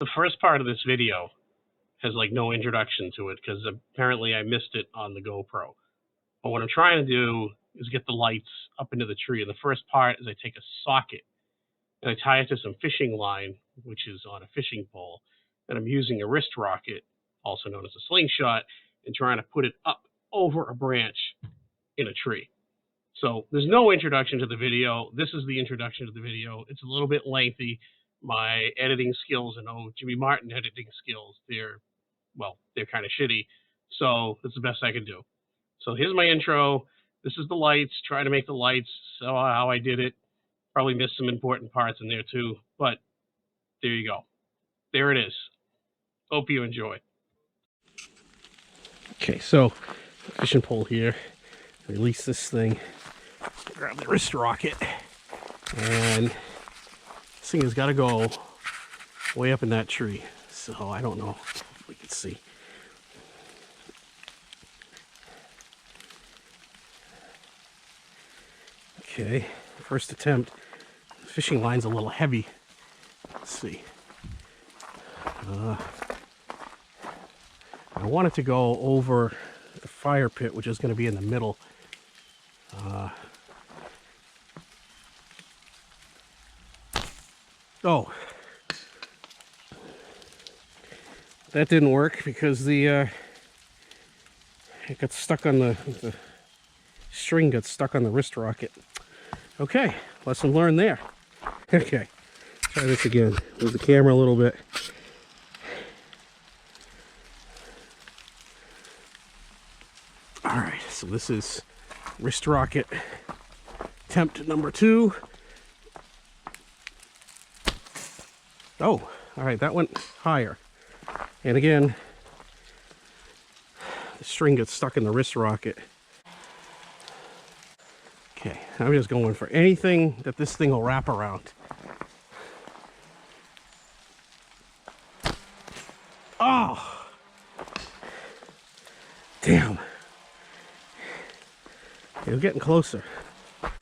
The first part of this video has like no introduction to it because apparently I missed it on the GoPro. But what I'm trying to do is get the lights up into the tree. And the first part is I take a socket and I tie it to some fishing line, which is on a fishing pole. And I'm using a wrist rocket, also known as a slingshot, and trying to put it up over a branch in a tree. So there's no introduction to the video. This is the introduction to the video. It's a little bit lengthy. My editing skills and Jimmy Martin editing skills, they're kind of shitty. So that's the best I can do. So here's my intro. This is the lights. Try to make the lights. So how I did it. Probably missed some important parts in there too. But there you go. There it is. Hope you enjoy. Okay, so fishing pole here. Release this thing. Grab the wrist rocket. And this thing has got to go way up in that tree. So I don't know if we can see. Okay, first attempt. The fishing line's a little heavy. Let's see. I want it to go over the fire pit, which is going to be in the middle. Oh, that didn't work because it got stuck on the string got stuck on the wrist rocket. Okay, lesson learned there. Okay, try this again. Move the camera a little bit. All right, so this is wrist rocket attempt number 2. Oh, all right, that went higher. And again, the string gets stuck in the wrist rocket. Okay, I'm just going for anything that this thing will wrap around. Oh! Damn. Okay, we're getting closer. Okay,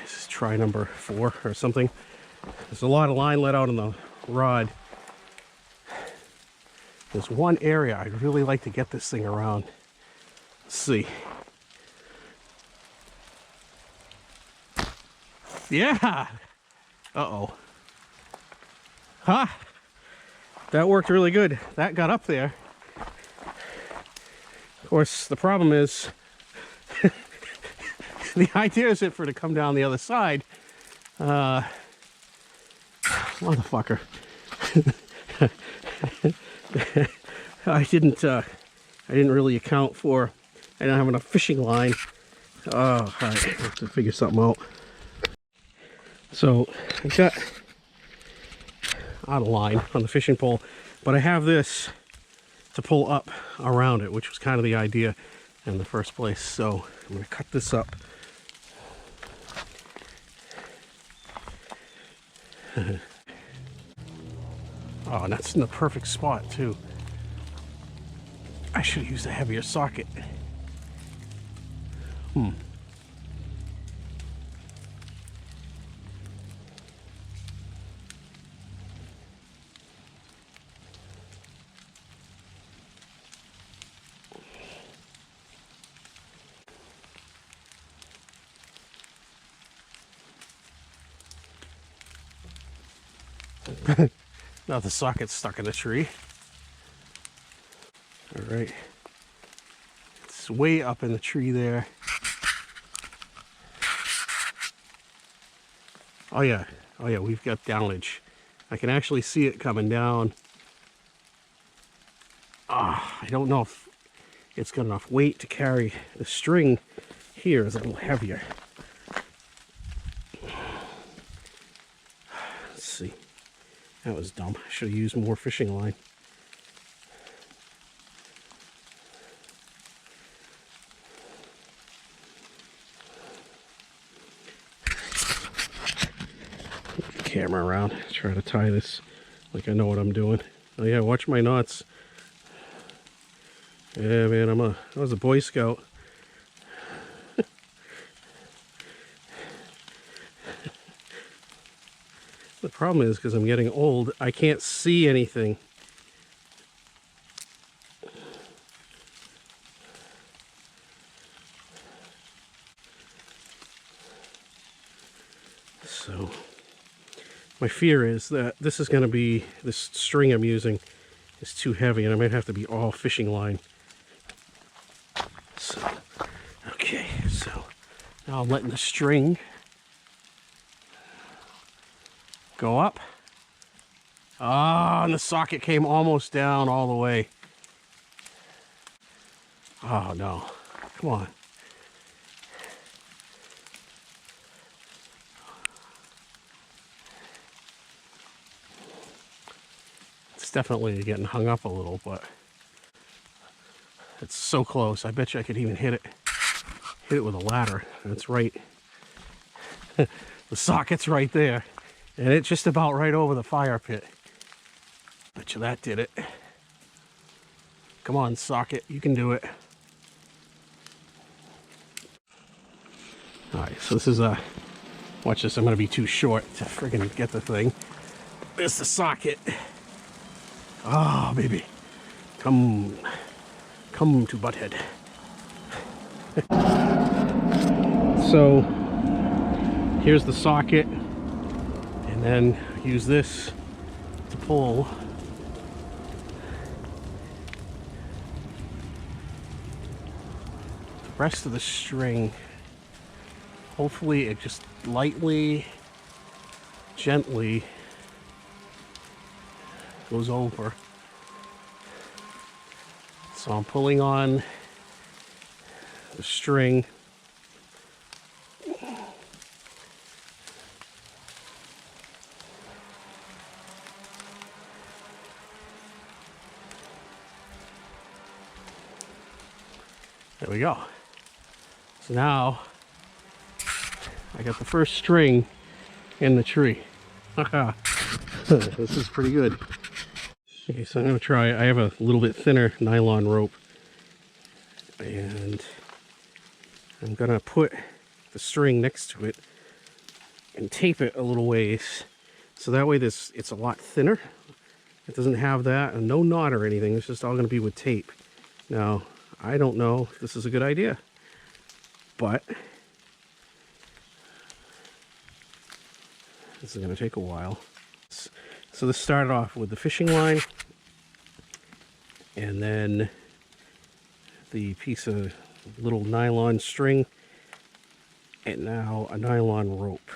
this is try number 4 or something. There's a lot of line let out on the rod. There's one area I'd really like to get this thing around. Let's see. Yeah! Uh-oh. Huh? That worked really good. That got up there. Of course, the problem is the idea is for it to come down the other side. Motherfucker. I didn't really account for, I don't have enough fishing line. Oh, all right, I have to figure something out. So I got out of line on the fishing pole, but I have this to pull up around it, which was kind of the idea in the first place. So I'm going to cut this up. Oh, and that's in the perfect spot too. I should have used a heavier socket. Now the socket's stuck in the tree. All right. It's way up in the tree there. Oh yeah, we've got downage. I can actually see it coming down. I don't know if it's got enough weight to carry. The string here is a little heavier. Let's see. That was dumb. I should have used more fishing line. Camera around, try to tie this like I know what I'm doing. Oh yeah, watch my knots. Yeah, man, I was a Boy Scout. The problem is, because I'm getting old, I can't see anything. So my fear is that this is going to be, this string I'm using is too heavy and I might have to be all fishing line. So, okay, so now I'm letting the string go up. Ah, and the socket came almost down all the way. Oh no, come on. It's definitely getting hung up a little, but it's so close. I bet you I could even hit it with a ladder. That's right. The socket's right there. And it's just about right over the fire pit. Bet you that did it. Come on, socket, you can do it. Alright, so this is watch this, I'm gonna be too short to friggin' get the thing. There's the socket. Oh, baby. Come to Butthead. So, here's the socket. And then use this to pull the rest of the string. Hopefully it just lightly, gently goes over. So I'm pulling on the string. There we go. So now I got the first string in the tree. This is pretty good. Okay, so I'm going to try, I have a little bit thinner nylon rope. And I'm going to put the string next to it and tape it a little ways. So that way it's a lot thinner. It doesn't have that, and no knot or anything. It's just all going to be with tape. Now, I don't know if this is a good idea, but this is going to take a while. So this started off with the fishing line, and then the piece of little nylon string, and now a nylon rope.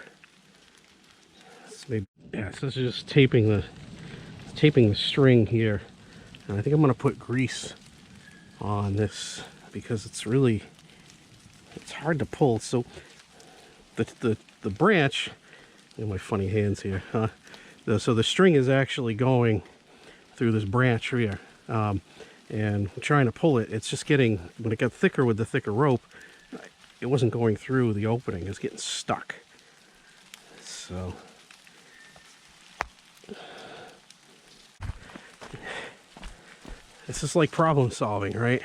So maybe, yeah, so this is just taping the string here, and I think I'm going to put grease on this because it's hard to pull. So the branch, my funny hands here, huh? So the string is actually going through this branch here, and I'm trying to pull it. It's just getting, when it got thicker with the thicker rope, it wasn't going through the opening. It was getting stuck. So this is like problem solving, right?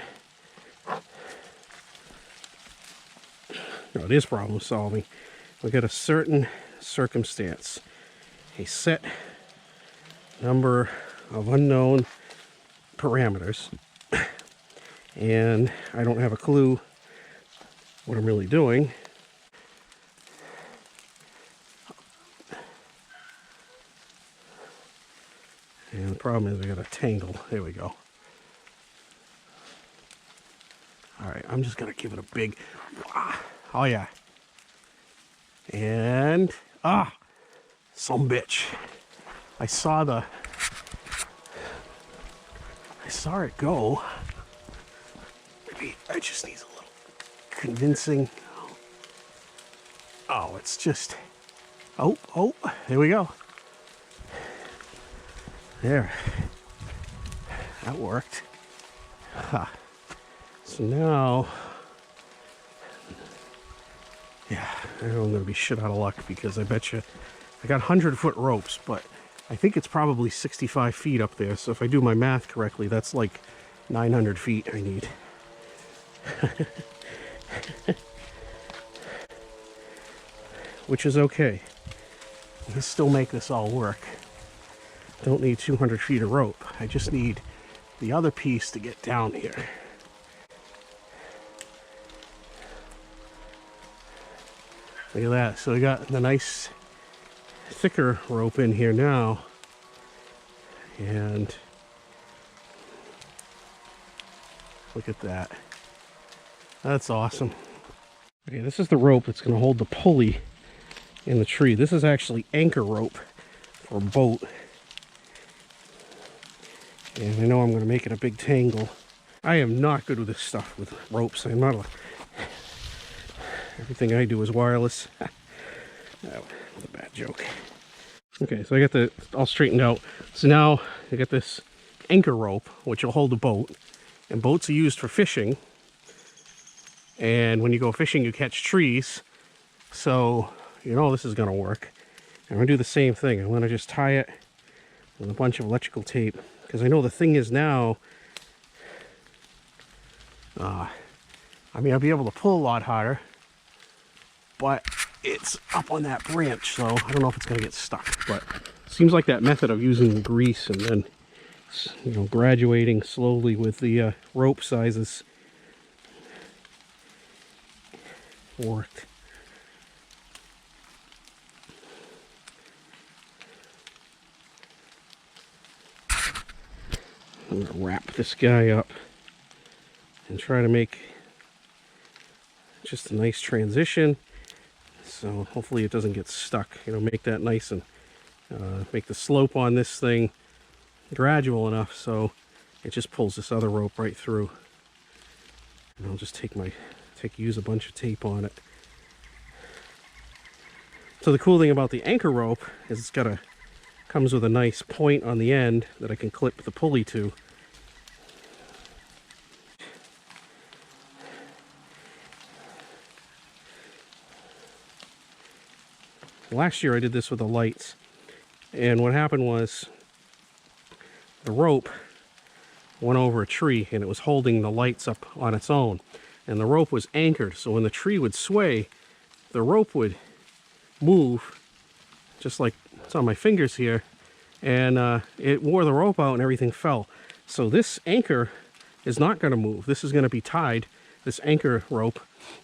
No, it is problem solving. We got a certain circumstance, a set number of unknown parameters, and I don't have a clue what I'm really doing. And the problem is I got a tangle. There we go. All right, I'm just gonna give it a big, oh yeah. And, some bitch. I saw it go. Maybe I just need a little convincing. Oh, it's just, oh, there we go. There, that worked. So now, yeah, I'm gonna be shit out of luck because I bet you, I got 100-foot ropes, but I think it's probably 65 feet up there. So if I do my math correctly, that's like 900 feet I need. Which is okay. You can still make this all work. Don't need 200 feet of rope. I just need the other piece to get down here. Look at that. So we got the nice thicker rope in here now. And look at that. That's awesome. Okay, this is the rope that's going to hold the pulley in the tree. This is actually anchor rope for a boat. And I know I'm going to make it a big tangle. I am not good with this stuff with ropes. I'm not everything I do is wireless. That was a bad joke. Okay, so I got the all straightened out. So now I got this anchor rope, which will hold the boat. And boats are used for fishing. And when you go fishing, you catch trees. So, you know this is going to work. I'm going to do the same thing. I'm going to just tie it with a bunch of electrical tape. Because I know the thing is now, I mean, I'll be able to pull a lot harder. But it's up on that branch, so I don't know if it's going to get stuck. But it seems like that method of using grease and then, you know, graduating slowly with the rope sizes worked. I'm going to wrap this guy up and try to make just a nice transition. So hopefully it doesn't get stuck. You know, make that nice and make the slope on this thing gradual enough so it just pulls this other rope right through. And I'll just use a bunch of tape on it. So the cool thing about the anchor rope is it's comes with a nice point on the end that I can clip the pulley to. Last year I did this with the lights, and what happened was the rope went over a tree and it was holding the lights up on its own, and the rope was anchored, so when the tree would sway, the rope would move just like it's on my fingers here, and it wore the rope out and everything fell. So this anchor is not going to move. This is going to be tied, this anchor rope,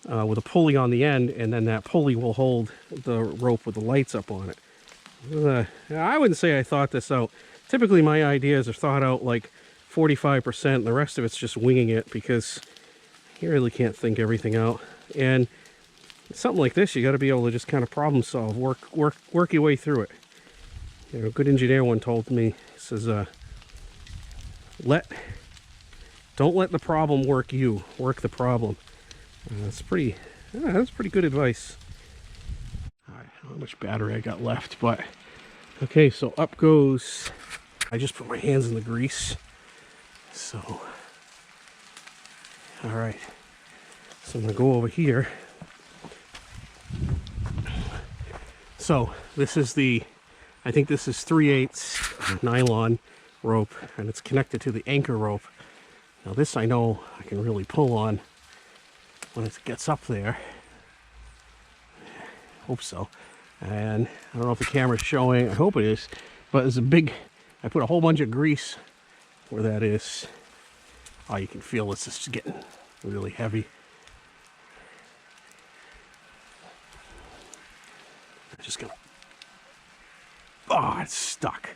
with a pulley on the end, and then that pulley will hold the rope with the lights up on it. I wouldn't say I thought this out. Typically my ideas are thought out like 45%, and the rest of it's just winging it because you really can't think everything out. And something like this, you got to be able to just kind of problem solve, work your way through it. You know, a good engineer one told me, he says, don't let the problem work you, work the problem. That's pretty good advice. All right, I don't know how much battery I got left, but okay, so up goes. I just put my hands in the grease. So, all right, so I'm gonna go over here. So this is I think this is 3/8 nylon rope, and it's connected to the anchor rope. Now this I know I can really pull on when it gets up there. Hope so. And I don't know if the camera's showing, I hope it is, but there's I put a whole bunch of grease where that is. Oh, you can feel this is getting really heavy. I'm just gonna, oh, it's stuck.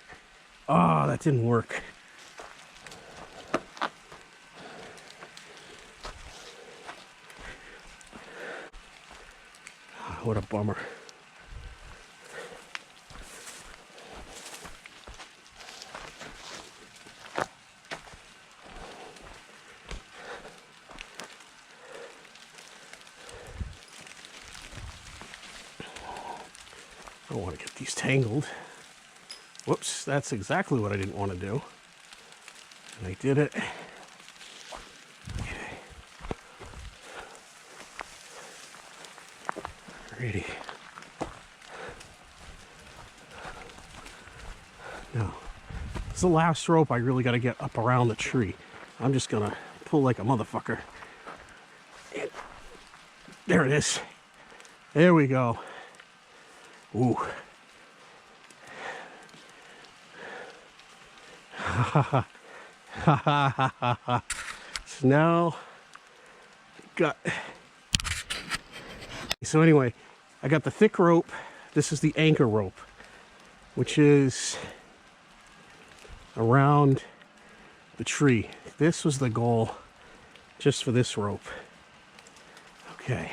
Oh, that didn't work. What a bummer. I don't want to get these tangled. Whoops, that's exactly what I didn't want to do. And I did it. Okay. Alrighty. Now, this is the last rope I really got to get up around the tree. I'm just going to pull like a motherfucker. And there it is. There we go. Ooh. So now, so anyway, I got the thick rope. This is the anchor rope, which is around the tree. This was the goal just for this rope. Okay.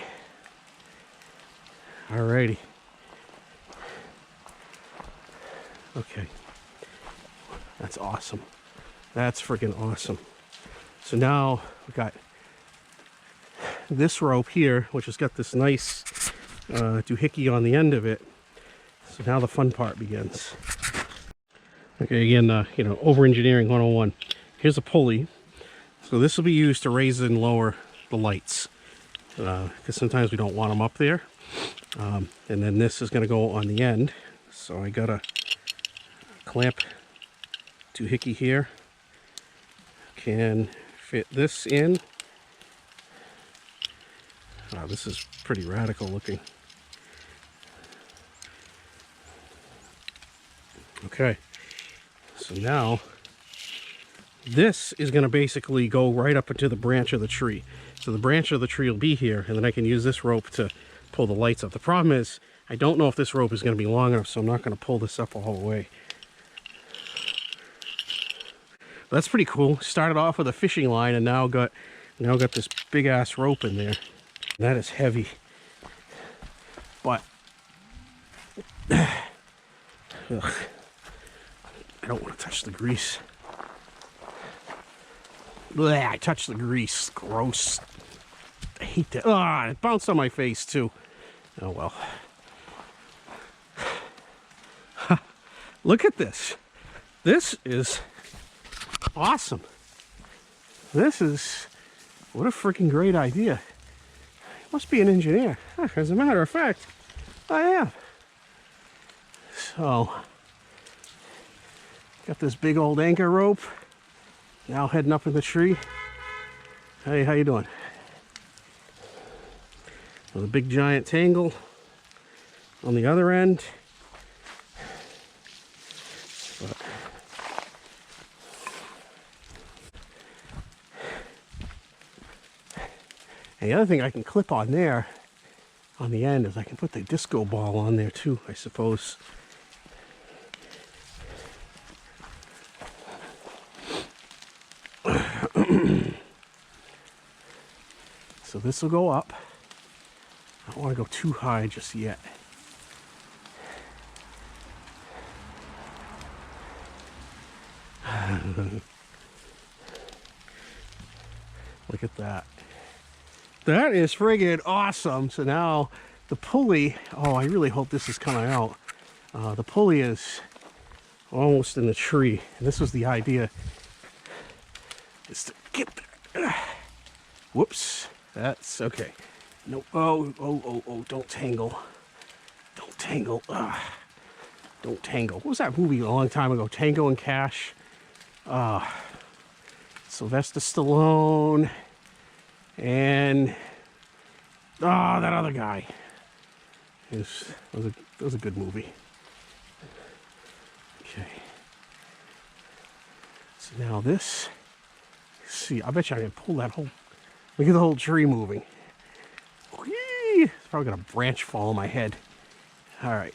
Alrighty. Okay. That's awesome. That's freaking awesome. So now we got this rope here, which has got this nice doohickey on the end of it. So now the fun part begins. Okay, again, you know, over-engineering 101. Here's a pulley. So this will be used to raise and lower the lights, because sometimes we don't want them up there. And then this is going to go on the end. So I got a clamp doohickey here. Can fit this in. Wow, this is pretty radical looking. Okay, so now this is going to basically go right up into the branch of the tree. So the branch of the tree will be here, and then I can use this rope to pull the lights up. The problem is I don't know if this rope is going to be long enough, so I'm not going to pull this up all the way. That's pretty cool. Started off with a fishing line and now got this big ass rope in there. That is heavy, but ugh, I don't want to touch the grease. Blech, I touched the grease. Gross. I hate that. Ah, it bounced on my face too. Oh well. Look at this. This is awesome. This is, what a freaking great idea. Must be an engineer. As a matter of fact, I am. So, got this big old anchor rope. Now heading up in the tree. Hey, how you doing? With a big giant tangle on the other end. But and the other thing I can clip on there, on the end, is I can put the disco ball on there too, I suppose. So this will go up. I don't want to go too high just yet. Look at that. That is friggin' awesome. So now the pulley, oh, I really hope this is coming out. The pulley is almost in the tree. And this was the idea, is to get there. Whoops, that's okay. No, oh, don't tangle. Don't tangle. Don't tangle. What was that movie a long time ago? Tango and Cash. Sylvester Stallone and that other guy. That was a good movie. Okay. So now this. See, I bet you I can pull that whole. Look at the whole tree moving. Whee! It's probably got a branch fall on my head. All right.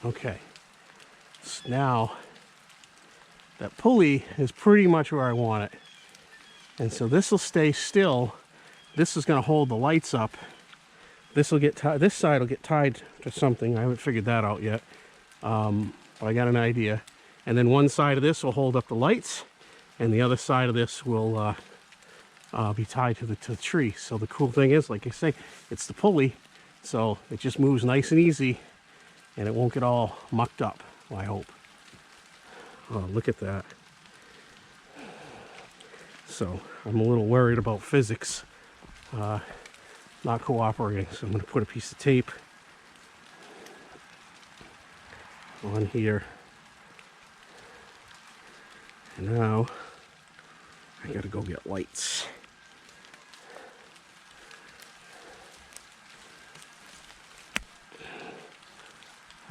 Okay, so now that pulley is pretty much where I want it, and so this will stay still. This is going to hold the lights up. This will get tied. This side will get tied to something. I haven't figured that out yet, but I got an idea. And then one side of this will hold up the lights, and the other side of this will be tied to the tree. So the cool thing is, like I say, it's the pulley, so it just moves nice and easy. And it won't get all mucked up, I hope. Oh, look at that. So I'm a little worried about physics not cooperating. So I'm going to put a piece of tape on here. And now I got to go get lights.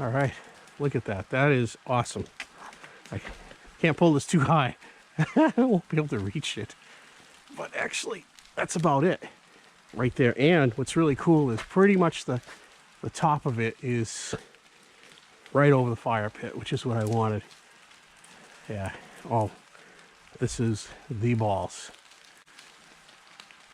All right, look at that. That is awesome. I can't pull this too high. I won't be able to reach it. But actually, that's about it right there. And what's really cool is pretty much the top of it is right over the fire pit, which is what I wanted. Yeah. Oh, this is the balls.